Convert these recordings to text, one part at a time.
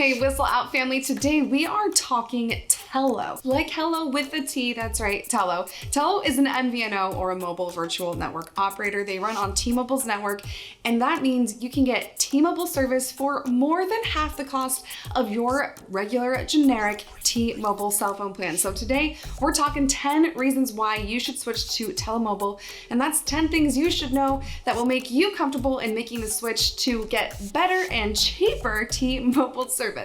Hey, WhistleOut family, today we are talking Tello. Like hello with a T, that's right, Tello. Tello is an MVNO or a mobile virtual network operator. They run on T-Mobile's network, and that means you can get T-Mobile service for more than half the cost of your regular generic T-Mobile cell phone plan. So today we're talking 10 reasons why you should switch to Telomobile, and that's 10 things you should know that will make you comfortable in making the switch to get better and cheaper T-Mobile service.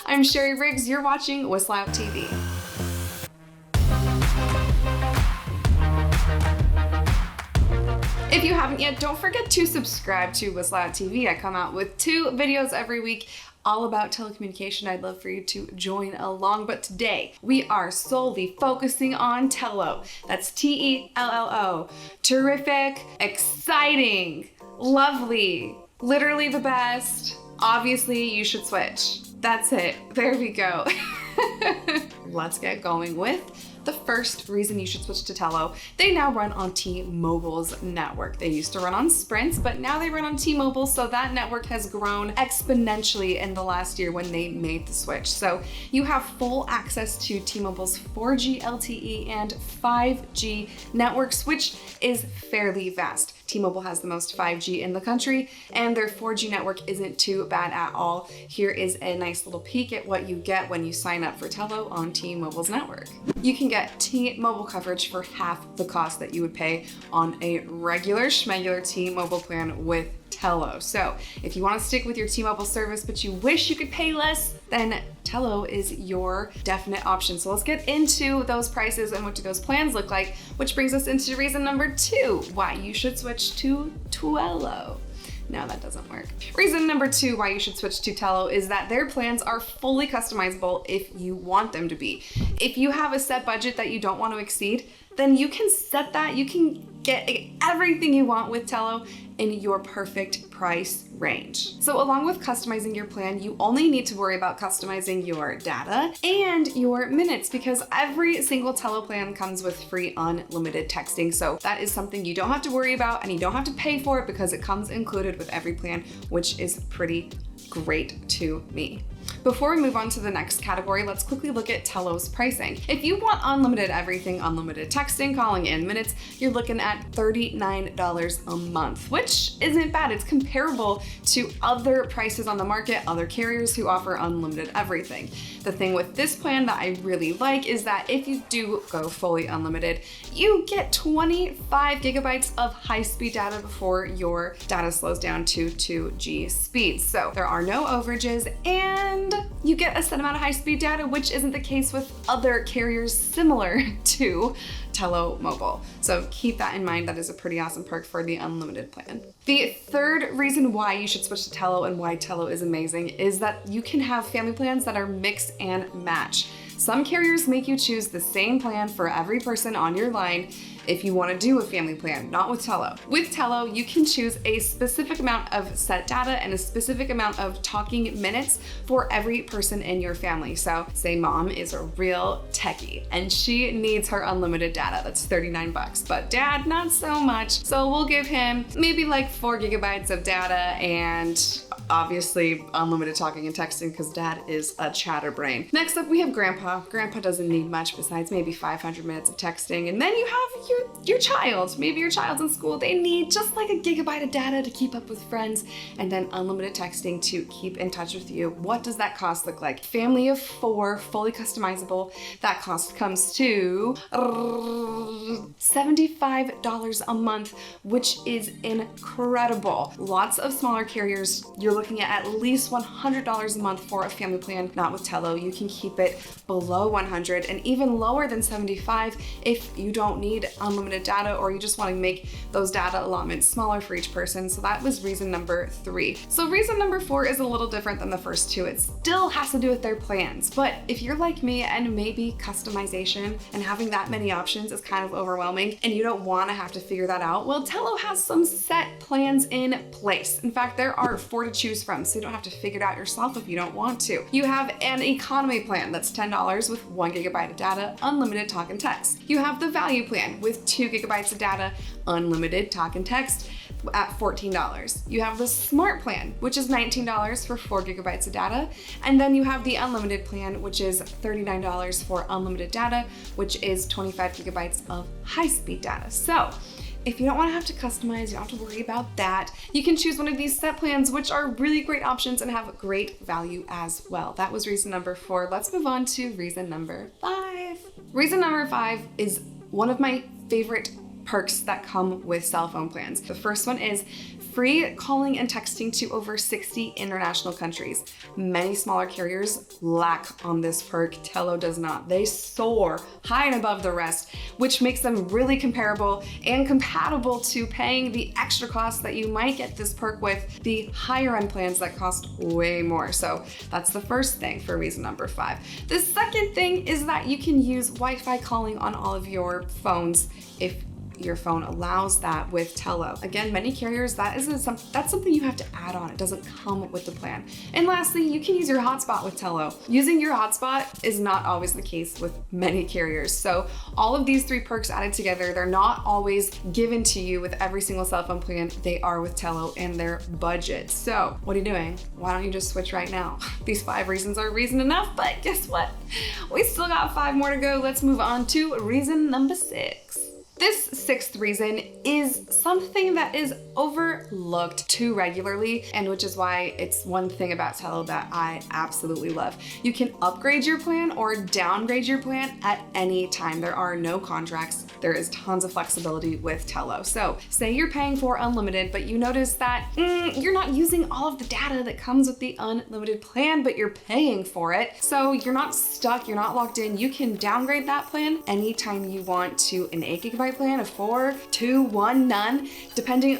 I'm Sherry Riggs, you're watching WhistleOut TV. If you haven't yet, don't forget to subscribe to WhistleOut TV. I come out with 2 videos every week all about telecommunication. I'd love for you to join along, but today we are solely focusing on Tello. That's T-E-L-L-O. Terrific, exciting, lovely, literally the best. Obviously, you should switch. That's it. There we go. Let's get going with the first reason you should switch to Tello. They now run on T-Mobile's network. They used to run on Sprint's, but now they run on T-Mobile, so that network has grown exponentially in the last year when they made the switch. So you have full access to T-Mobile's 4G LTE and 5G networks, which is fairly vast. T-Mobile has the most 5G in the country, and their 4G network isn't too bad at all. Here is a nice little peek at what you get when you sign up for Tello on T-Mobile's network. You can get T-Mobile coverage for half the cost that you would pay on a regular schmegular T-Mobile plan with Tello. So if you want to stick with your T-Mobile service but you wish you could pay less, then Tello is your definite option. So let's get into those prices and what do those plans look like, which brings us into reason number 2, why you should switch to Tello. No, that doesn't work. Reason number 2 why you should switch to Tello is that their plans are fully customizable if you want them to be. If you have a set budget that you don't want to exceed, then you can set that. You can get everything you want with Tello in your perfect price range. So along with customizing your plan, you only need to worry about customizing your data and your minutes, because every single Tello plan comes with free unlimited texting. So that is something you don't have to worry about, and you don't have to pay for it because it comes included with every plan, which is pretty great to me. Before we move on to the next category, let's quickly look at Tello's pricing. If you want unlimited everything, unlimited texting, calling, and minutes, you're looking at $39 a month, which isn't bad. It's comparable to other prices on the market, other carriers who offer unlimited everything. The thing with this plan that I really like is that if you do go fully unlimited, you get 25 gigabytes of high-speed data before your data slows down to 2G speeds. So there are no overages, and you get a set amount of high-speed data, which isn't the case with other carriers similar to Telomobile. So keep that in mind. That is a pretty awesome perk for the unlimited plan. The third reason why you should switch to Tello and why Tello is amazing is that you can have family plans that are mix and match. Some carriers make you choose the same plan for every person on your line if you want to do a family plan, not with Tello. With Tello, you can choose a specific amount of set data and a specific amount of talking minutes for every person in your family. So say mom is a real techie and she needs her unlimited data. That's $39, but dad, not so much. So we'll give him maybe like 4 gigabytes of data and obviously unlimited talking and texting because dad is a chatterbrain. Next up, we have grandpa. Grandpa doesn't need much besides maybe 500 minutes of texting. And then you have your child. Maybe your child's in school. They need just like a gigabyte of data to keep up with friends and then unlimited texting to keep in touch with you. What does that cost look like? Family of 4, fully customizable. That cost comes to $75 a month, which is incredible. Lots of smaller carriers, you're looking at least $100 a month for a family plan. Not with Tello. You can keep it below $100 and even lower than $75 if you don't need unlimited data or you just want to make those data allotments smaller for each person. So that was reason number 3. So reason number 4 is a little different than the first 2. It still has to do with their plans. But if you're like me and maybe customization and having that many options is kind of overwhelming and you don't want to have to figure that out, well, Tello has some set plans in place. In fact, there are 4 to choose from, so you don't have to figure it out yourself if you don't want to. You have an economy plan that's $10 with 1 gigabyte of data, unlimited talk and text. You have the value plan with 2 gigabytes of data, unlimited talk and text. at $14. You have the Smart plan, which is $19 for 4 gigabytes of data. And then you have the Unlimited plan, which is $39 for unlimited data, which is 25 gigabytes of high-speed data. So if you don't want to have to customize, you don't have to worry about that. You can choose one of these set plans, which are really great options and have great value as well. That was reason number 4. Let's move on to reason number 5. Reason number 5 is one of my favorite perks that come with cell phone plans. The first one is free calling and texting to over 60 international countries. Many smaller carriers lack on this perk. Tello does not. They soar high and above the rest, which makes them really comparable and compatible to paying the extra cost that you might get this perk with the higher end plans that cost way more. So that's the first thing for reason number 5. The second thing is that you can use Wi-Fi calling on all of your phones if your phone allows that with Tello. Again, many carriers, that's something you have to add on. It doesn't come with the plan. And lastly, you can use your hotspot with Tello. Using your hotspot is not always the case with many carriers. So all of these 3 perks added together, they're not always given to you with every single cell phone plan. They are with Tello and their budget. So what are you doing? Why don't you just switch right now? These 5 reasons are reason enough, but guess what? We still got 5 more to go. Let's move on to reason number 6. This 6th reason is something that is overlooked too regularly, and which is why it's one thing about Tello that I absolutely love. You can upgrade your plan or downgrade your plan at any time. There are no contracts. There is tons of flexibility with Tello. So say you're paying for unlimited, but you notice that you're not using all of the data that comes with the unlimited plan, but you're paying for it. So you're not stuck, you're not locked in. You can downgrade that plan anytime you want to an 8 gigabyte plan, a 4, 2, 1, none, depending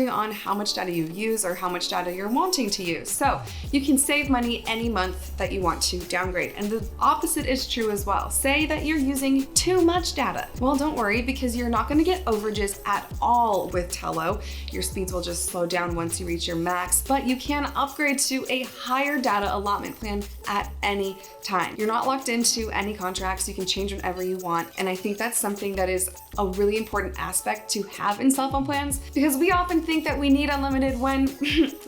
on how much data you use or how much data you're wanting to use. So you can save money any month that you want to downgrade. And the opposite is true as well. Say that you're using too much data. Well, don't worry, because you're not going to get overages at all with Tello. Your speeds will just slow down once you reach your max, but you can upgrade to a higher data allotment plan at any time. You're not locked into any contracts. You can change whenever you want. And I think that's something that is a really important aspect to have in cell phone plans, because we often think that we need unlimited when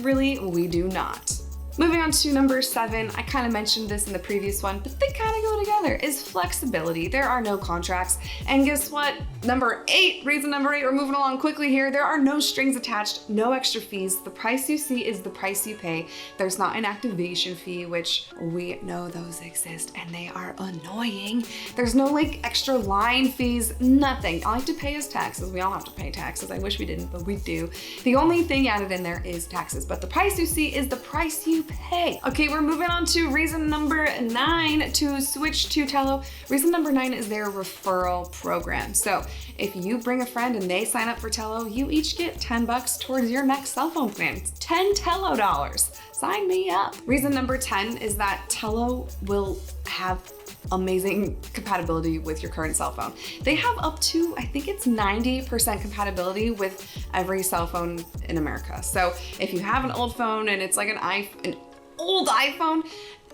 really we do not. Moving on to number 7, I kind of mentioned this in the previous one, but they kind of go together, is flexibility. There are no contracts. And guess what? Reason number 8, we're moving along quickly here. There are no strings attached, no extra fees. The price you see is the price you pay. There's not an activation fee, which we know those exist and they are annoying. There's no like extra line fees, nothing. All you have to pay is taxes. We all have to pay taxes. I wish we didn't, but we do. The only thing added in there is taxes, but the price you see is the price you pay. Okay, we're moving on to reason number 9 to switch to Tello. Reason number 9 is their referral program. So if you bring a friend and they sign up for Tello, you each get $10 towards your next cell phone plan. It's 10 Tello dollars. Sign me up. Reason number 10 is that Tello will have amazing compatibility with your current cell phone. They have up to, I think it's 90% compatibility with every cell phone in America. So if you have an old phone and it's like an old iPhone,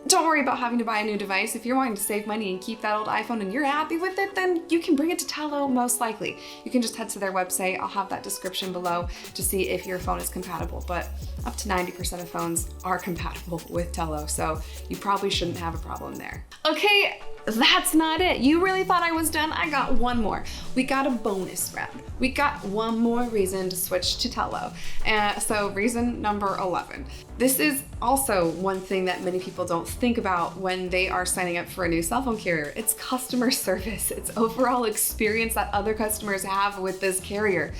don't worry about having to buy a new device. If you're wanting to save money and keep that old iPhone and you're happy with it, then you can bring it to Tello most likely. You can just head to their website. I'll have that description below to see if your phone is compatible, but up to 90% of phones are compatible with Tello, so you probably shouldn't have a problem there. Okay, that's not it. You really thought I was done? I got one more. We got a bonus round. We got one more reason to switch to Tello. So reason number 11. This is also one thing that many people don't think about when they are signing up for a new cell phone carrier. It's customer service. It's overall experience that other customers have with this carrier.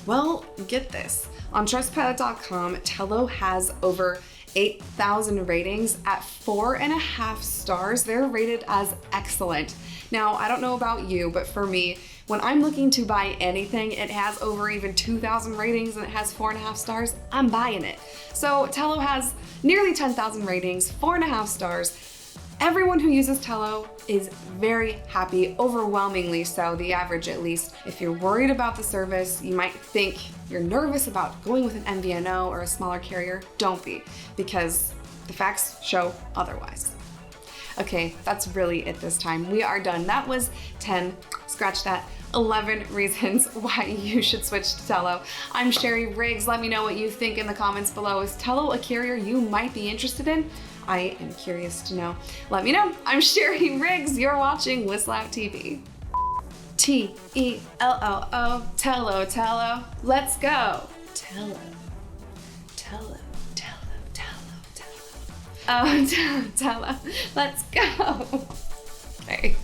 Well, get this. On Trustpilot.com, Tello has over 8,000 ratings at 4.5 stars. They're rated as excellent. Now, I don't know about you, but for me, when I'm looking to buy anything, it has over even 2,000 ratings and it has 4.5 stars, I'm buying it. So Tello has nearly 10,000 ratings, 4.5 stars. Everyone who uses Tello is very happy, overwhelmingly so, the average at least. If you're worried about the service, you might think you're nervous about going with an MVNO or a smaller carrier. Don't be, because the facts show otherwise. Okay, that's really it this time. We are done. That was 10 Scratch that. 11 reasons why you should switch to Tello. I'm Sherry Riggs. Let me know what you think in the comments below. Is Tello a carrier you might be interested in? I am curious to know. Let me know. I'm Sherry Riggs. You're watching WhistleOut TV. T-E-L-L-O, Tello, Tello. Let's go. Tello, Tello, Tello, Tello, Tello. Oh, Tello, Tello. Let's go. Okay.